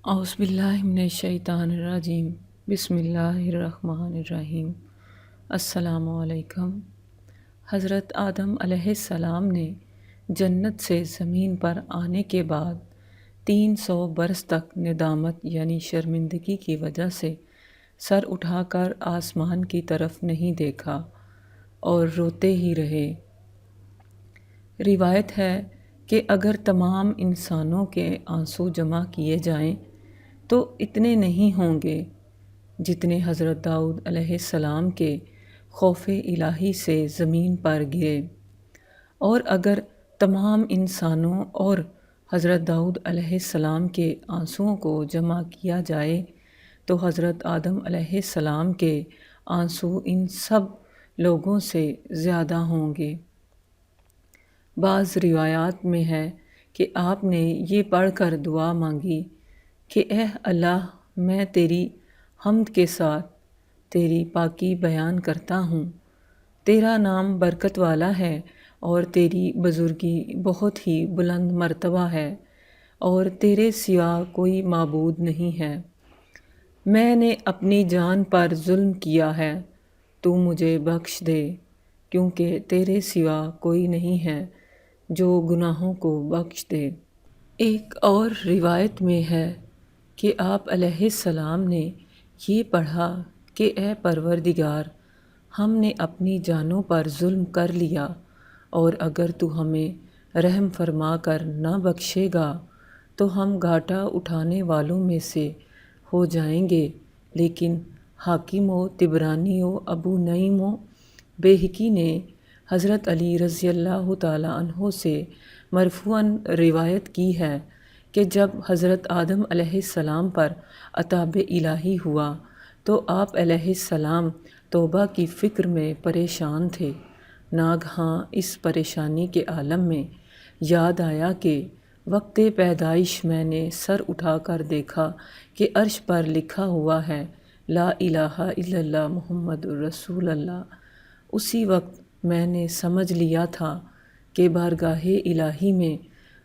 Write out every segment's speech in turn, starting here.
اعوذ باللہ من الشیطان الرجیم بسم اللہ الرحمن الرحیم۔ السلام علیکم۔ حضرت آدم علیہ السلام نے جنت سے زمین پر آنے کے بعد 300 برس تک ندامت یعنی شرمندگی کی وجہ سے سر اٹھا کر آسمان کی طرف نہیں دیکھا اور روتے ہی رہے۔ روایت ہے کہ اگر تمام انسانوں کے آنسو جمع کیے جائیں تو اتنے نہیں ہوں گے جتنے حضرت داؤد علیہ السلام کے خوف الہی سے زمین پر گرے، اور اگر تمام انسانوں اور حضرت داؤد علیہ السلام کے آنسوؤں کو جمع کیا جائے تو حضرت آدم علیہ السلام کے آنسو ان سب لوگوں سے زیادہ ہوں گے۔ بعض روایات میں ہے کہ آپ نے یہ پڑھ کر دعا مانگی کہ اے اللہ، میں تیری حمد کے ساتھ تیری پاکی بیان کرتا ہوں، تیرا نام برکت والا ہے اور تیری بزرگی بہت ہی بلند مرتبہ ہے اور تیرے سوا کوئی معبود نہیں ہے۔ میں نے اپنی جان پر ظلم کیا ہے، تو مجھے بخش دے، کیونکہ تیرے سوا کوئی نہیں ہے جو گناہوں کو بخش دے۔ ایک اور روایت میں ہے کہ آپ علیہ السلام نے یہ پڑھا کہ اے پروردگار، ہم نے اپنی جانوں پر ظلم کر لیا، اور اگر تو ہمیں رحم فرما کر نہ بخشے گا تو ہم گھاٹا اٹھانے والوں میں سے ہو جائیں گے۔ لیکن حاکم و طبرانی و ابو نعیم و بیہقی نے حضرت علی رضی اللہ تعالیٰ عنہ سے مرفوعاً روایت کی ہے کہ جب حضرت آدم علیہ السلام پر عطاب الہی ہوا تو آپ علیہ السلام توبہ کی فکر میں پریشان تھے۔ ناگہاں اس پریشانی کے عالم میں یاد آیا کہ وقت پیدائش میں نے سر اٹھا کر دیکھا کہ عرش پر لکھا ہوا ہے لا الہ الا اللہ محمد رسول اللہ۔ اسی وقت میں نے سمجھ لیا تھا کہ بارگاہ الہی میں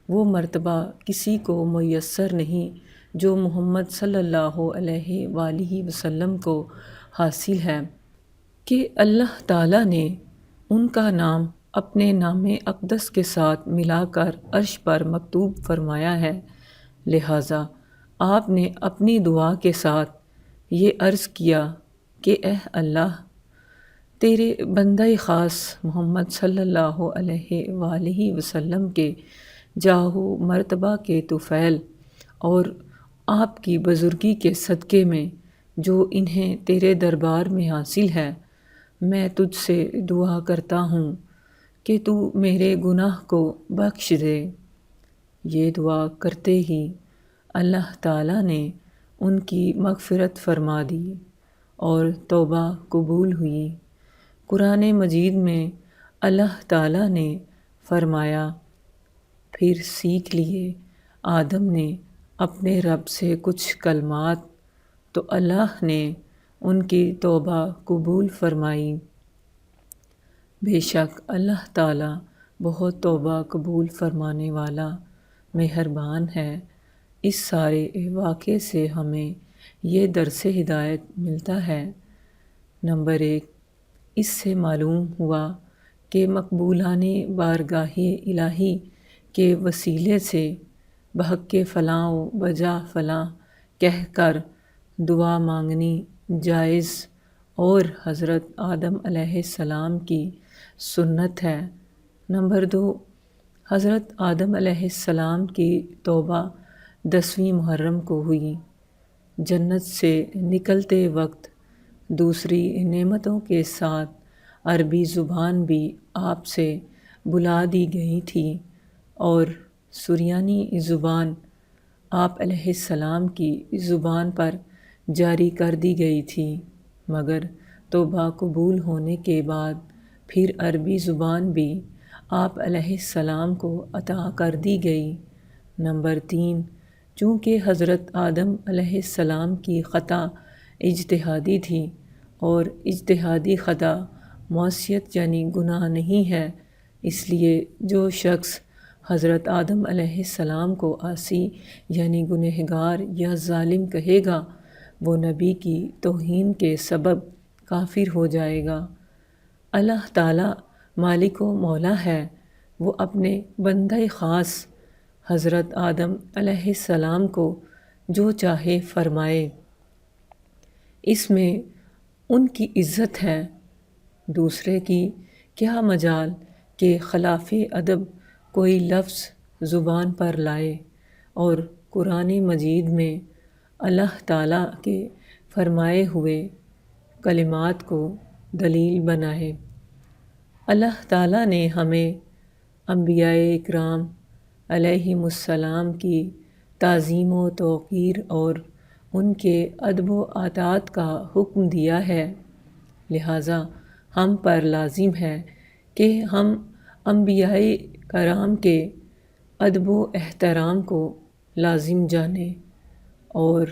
وہ مرتبہ کسی کو میسر نہیں جو محمد صلی اللہ علیہ وآلہ وسلم کو حاصل ہے، کہ اللہ تعالیٰ نے ان کا نام اپنے نام اقدس کے ساتھ ملا کر عرش پر مکتوب فرمایا ہے۔ لہٰذا آپ نے اپنی دعا کے ساتھ یہ عرض کیا کہ اے اللہ، تیرے بندہ خاص محمد صلی اللہ علیہ وآلہ وسلم کے جاہ و مرتبہ کے طفیل اور آپ کی بزرگی کے صدقے میں جو انہیں تیرے دربار میں حاصل ہے، میں تجھ سے دعا کرتا ہوں کہ تو میرے گناہ کو بخش دے۔ یہ دعا کرتے ہی اللہ تعالیٰ نے ان کی مغفرت فرما دی اور توبہ قبول ہوئی۔ قرآن مجید میں اللہ تعالیٰ نے فرمایا، پھر سیکھ لیے آدم نے اپنے رب سے کچھ کلمات تو اللہ نے ان کی توبہ قبول فرمائی۔ بے شک اللہ تعالیٰ بہت توبہ قبول فرمانے والا مہربان ہے۔ اس سارے واقعے سے ہمیں یہ درس ہدایت ملتا ہے۔ نمبر 1، اس سے معلوم ہوا کہ مقبولان بارگاہ الہی کے وسیلے سے بحق فلاں و بجا فلاں کہہ کر دعا مانگنی جائز اور حضرت آدم علیہ السلام کی سنت ہے۔ نمبر 2، حضرت آدم علیہ السلام کی توبہ 10ویں محرم کو ہوئی۔ جنت سے نکلتے وقت دوسری نعمتوں کے ساتھ عربی زبان بھی آپ سے بلا دی گئی تھی اور سریانی زبان آپ علیہ السلام کی زبان پر جاری کر دی گئی تھی، مگر توبہ قبول ہونے کے بعد پھر عربی زبان بھی آپ علیہ السلام کو عطا کر دی گئی۔ نمبر 3، چونکہ حضرت آدم علیہ السلام کی خطا اجتہادی تھی اور اجتہادی خطا معصیت یعنی گناہ نہیں ہے، اس لیے جو شخص حضرت آدم علیہ السلام کو عاصی یعنی گنہگار یا ظالم کہے گا، وہ نبی کی توہین کے سبب کافر ہو جائے گا۔ اللہ تعالیٰ مالک و مولا ہے، وہ اپنے بندہ خاص حضرت آدم علیہ السلام کو جو چاہے فرمائے، اس میں ان کی عزت ہے۔ دوسرے کی کیا مجال کہ خلاف ادب کوئی لفظ زبان پر لائے اور قرآن مجید میں اللہ تعالیٰ کے فرمائے ہوئے کلمات کو دلیل بنائے۔ اللہ تعالیٰ نے ہمیں انبیاء اکرام علیہم السلام کی تعظیم و توقیر اور ان کے ادب و اطاعت کا حکم دیا ہے، لہٰذا ہم پر لازم ہے کہ ہم انبیاء کرام کے ادب و احترام کو لازم جانیں اور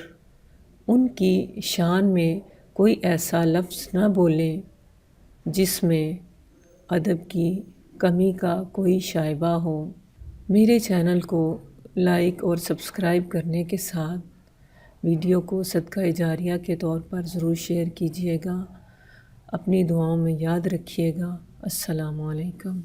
ان کی شان میں کوئی ایسا لفظ نہ بولیں جس میں ادب کی کمی کا کوئی شائبہ ہو۔ میرے چینل کو لائک اور سبسکرائب کرنے کے ساتھ ویڈیو کو صدقہ جاریہ کے طور پر ضرور شیئر کیجیے گا۔ اپنی دعاؤں میں یاد رکھیے گا۔ السلام علیکم۔